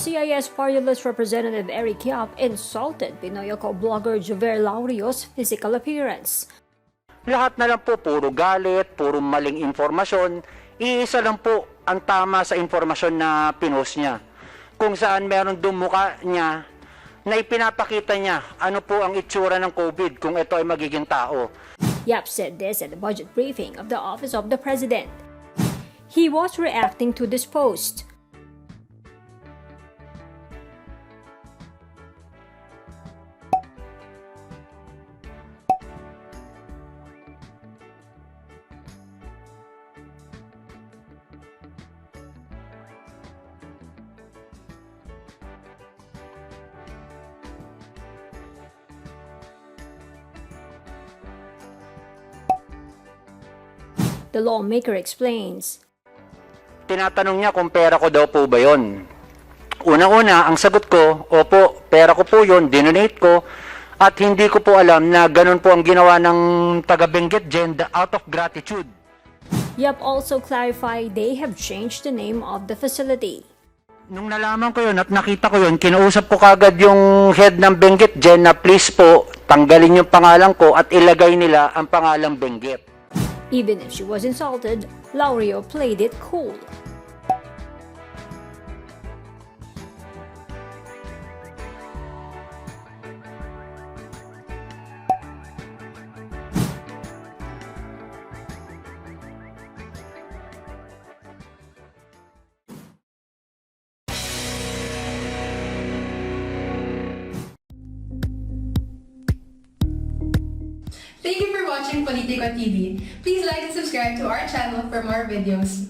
ACT-CIS partylist Representative Eric Yap insulted Pinoy Ako blogger Jover Laurio's physical appearance. Lahat na lang po puro galit, puro maling informasyon. Iisa lang po ang tama sa informasyon na pinost niya. Kung saan meron dumuka niya na ipinapakita niya ano po ang itsura ng COVID kung ito ay magiging tao. Yap said this at the budget briefing of the Office of the President. He was reacting to this post. The lawmaker explains. Tinatanong niya kung pera ko daw po ba yun. Unang-una, ang sagot ko, opo, pera ko po yun, dinonate ko, at hindi ko po alam na ganun po ang ginawa ng taga Benguet dyan out of gratitude. Yap also clarified they have changed the name of the facility. Nung nalaman ko yun at nakita ko yun, kinausap ko kagad yung head ng Benguet dyan na please po, tanggalin yung pangalan ko at ilagay nila ang pangalang Benguet. Even if she was insulted, Laurio played it cool. Thank you for watching Politiko TV. Please like and subscribe to our channel for more videos.